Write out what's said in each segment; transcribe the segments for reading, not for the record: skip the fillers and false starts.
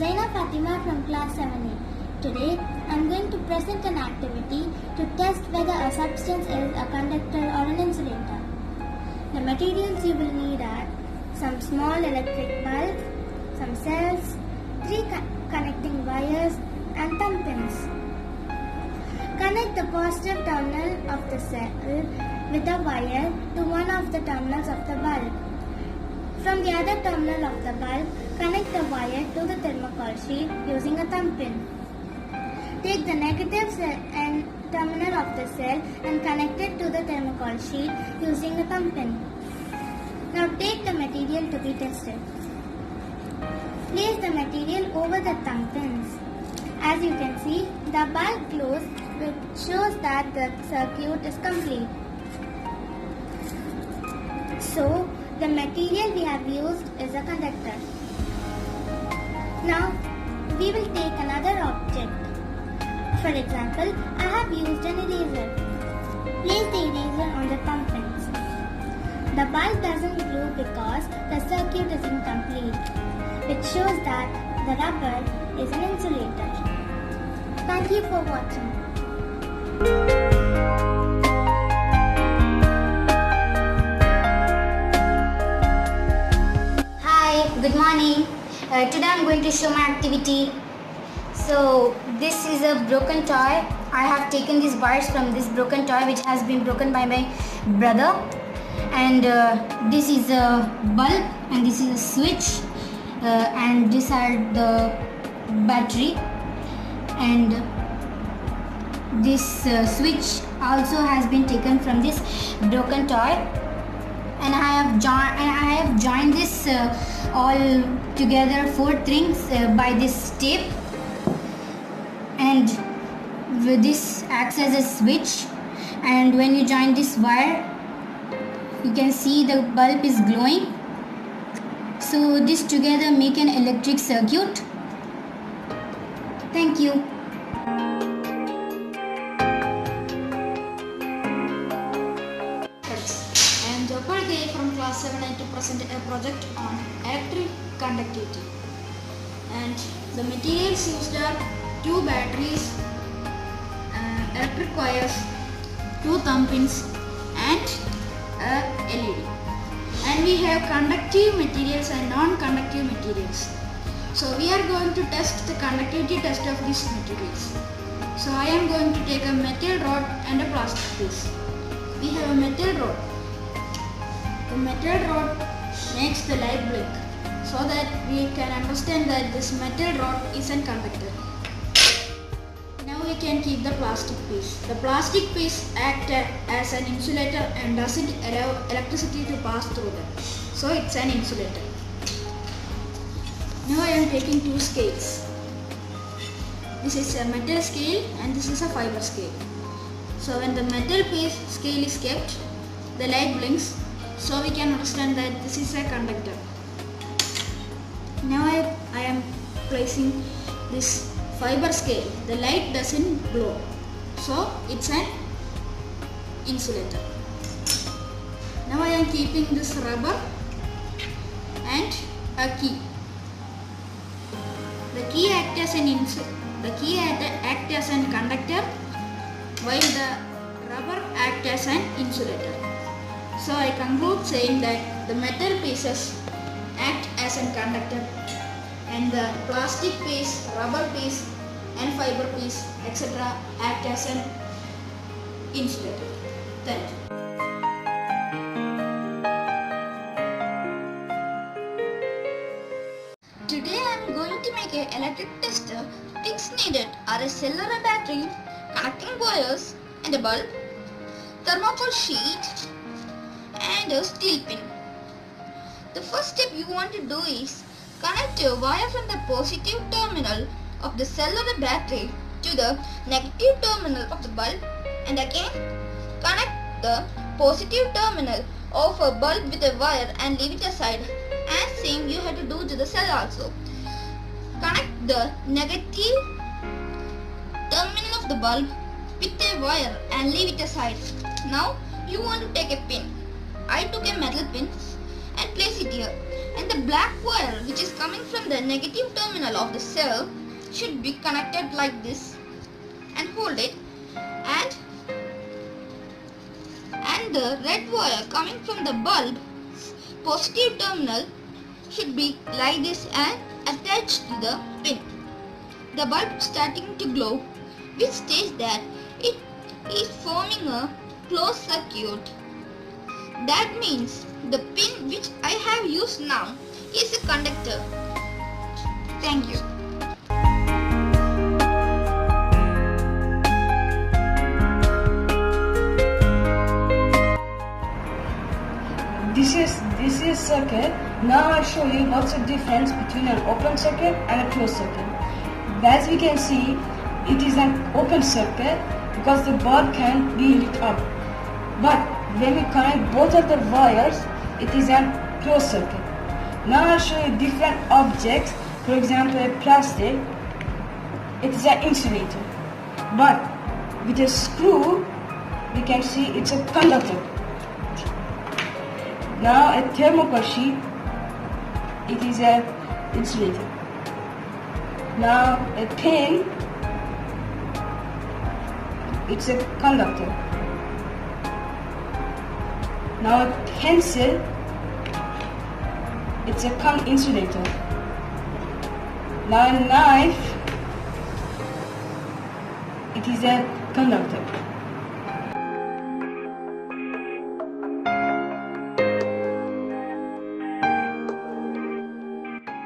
Zaina Fatima from class 7A. Today, I am going to present an activity to test whether a substance is a conductor or an insulator. The materials you will need are some small electric bulbs, some cells, 3 connecting wires and thumb pins. Connect the positive terminal of the cell with a wire to one of the terminals of the bulb. From the other terminal of the bulb, connect the wire to the thermocol sheet using a thumb pin. Take the negative terminal of the cell and connect it to the thermocol sheet using a thumb pin. Now take the material to be tested. Place the material over the thumb pins. As you can see, the bulb glows, which shows that the circuit is complete. So, the material we have used is a conductor. Now, we will take another object. For example, I have used an eraser. Place the eraser on the thumb pins. The bulb doesn't glow because the circuit is incomplete, which shows that the rubber is an insulator. Thank you for watching. Good morning. Today I am going to show my activity. So this is a broken toy. I have taken these wires from this broken toy which has been broken by my brother, and this is a bulb and this is a switch, and these are the battery, and this switch also has been taken from this broken toy. And I have joined this all together 4 rings by this tape, and this acts as a switch, and when you join this wire you can see the bulb is glowing. So this together make an electric circuit. Thank you. From class 7A to present a project on electric conductivity, and the materials used are 2 batteries, electric wires, 2 thumb pins and a LED, and we have conductive materials and non-conductive materials. So we are going to test the conductivity test of these materials. So I am going to take a metal rod and a plastic piece. We have a metal rod. The metal rod makes the light blink, so that we can understand that this metal rod is a conductor. Now we can keep the plastic piece. The plastic piece acts as an insulator and doesn't allow electricity to pass through them, so it's an insulator. Now I am taking 2 scales. This is a metal scale and this is a fiber scale. So when the metal piece scale is kept, the light blinks, so we can understand that this is a conductor. Now I am placing this fiber scale. The light doesn't glow, so it's an insulator. Now I am keeping this rubber and a key. The key acts as an conductor, while the rubber acts as an insulator. So I conclude saying that the metal pieces act as a conductor, and the plastic piece, rubber piece and fiber piece, etc. act as an insulator. Thank you. Today I am going to make an electric tester. Things needed are a cell or a battery, connecting wires and a bulb, thermocol sheet and a steel pin. The first step you want to do is connect a wire from the positive terminal of the cell or the battery to the negative terminal of the bulb, and again connect the positive terminal of a bulb with a wire and leave it aside, and same you have to do to the cell also. Connect the negative terminal of the bulb with a wire and leave it aside. Now you want to take a pin. I took a metal pin and place it here. And the black wire which is coming from the negative terminal of the cell should be connected like this and hold it, and the red wire coming from the bulb positive terminal should be like this and attached to the pin. The bulb starting to glow, which states that it is forming a closed circuit. That means the pin which I have used now is a conductor. Thank you. This is circuit. Now I'll show you what's the difference between an open circuit and a closed circuit. As we can see, it is an open circuit because the bulb can be lit up. But when we connect both of the wires, it is a closed circuit. Now I'll show you different objects. For example, a plastic. It is an insulator. But with a screw, we can see it's a conductor. Now a thermocol sheet, it is an insulator. Now a pen, it's a conductor. Now a pencil, it's a insulator. Now a knife, it is a conductor.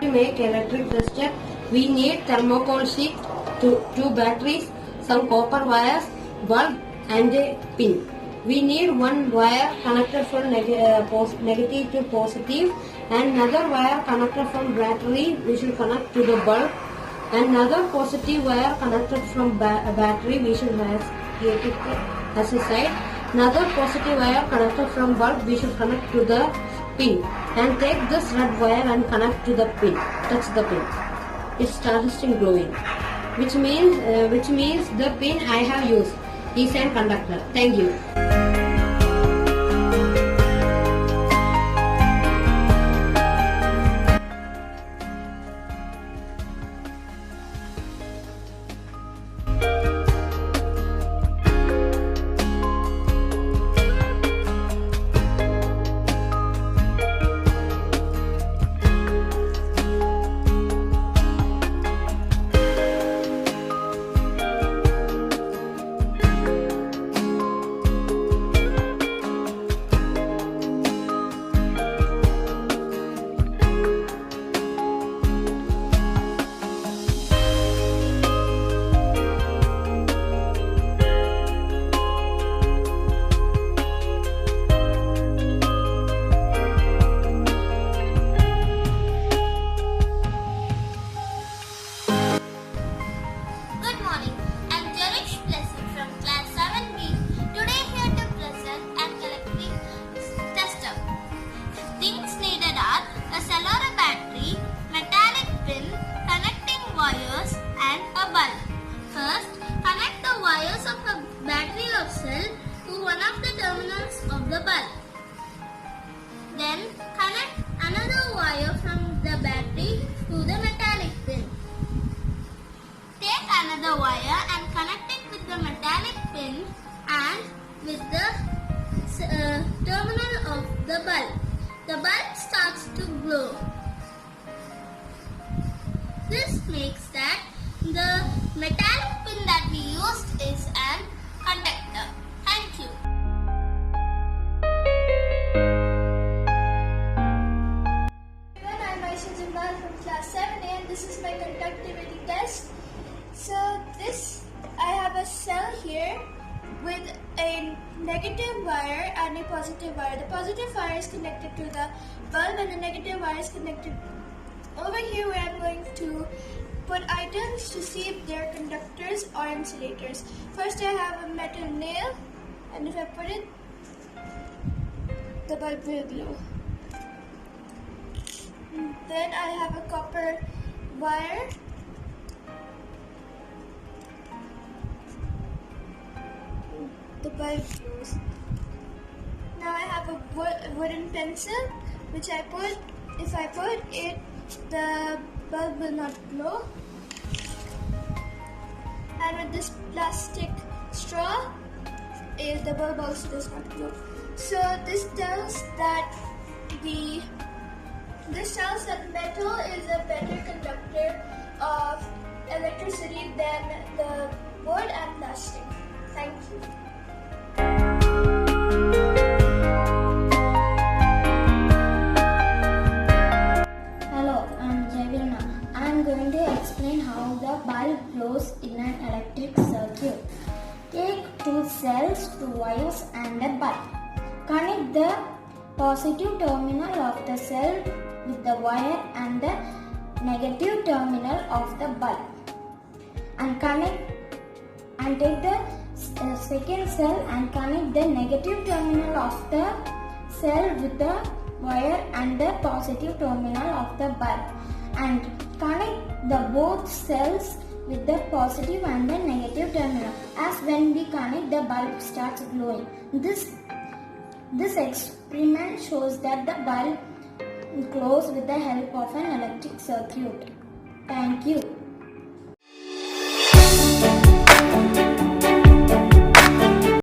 To make electric tester, we need thermocol sheet, two batteries, some copper wires, bulb and a pin. We need one wire connected from negative to positive, and another wire connected from battery we should connect to the bulb, and another positive wire connected from battery we should have it as a side. Another positive wire connected from bulb we should connect to the pin, and take this red wire and connect to the pin. Touch the pin. It starts glowing, which means the pin I have used is a conductor. Thank you. Then connect another wire from the battery to the metallic pin. Take another wire and connect it with the metallic pin and with the terminal of the bulb. The bulb starts to glow. This makes that the metallic pin that we used is an conductor. Thank you. I'm Aisha Jimbal from class 7A and this is my conductivity test. So I have a cell here with a negative wire and a positive wire. The positive wire is connected to the bulb and the negative wire is connected over here where I'm going to put items to see if they're conductors or insulators. First I have a metal nail, and if I put it, the bulb will glow. Then I have a copper wire. The bulb glows. Now I have a wooden pencil. which if I put it, the bulb will not glow. And with this plastic straw, the bulb also does not glow. So this tells that metal is a better conductor of electricity than the wood and plastic. Thank you. Hello, I'm Javirna. I'm going to explain how the bulb glows in an electric circuit. Take two cells, two wires and a bulb. Connect the positive terminal of the cell with the wire and the negative terminal of the bulb. And take the second cell and connect the negative terminal of the cell with the wire and the positive terminal of the bulb, and connect the both cells with the positive and the negative terminal. As when we connect, the bulb starts glowing. This experiment shows that the bulb glows with the help of an electric circuit. Thank you.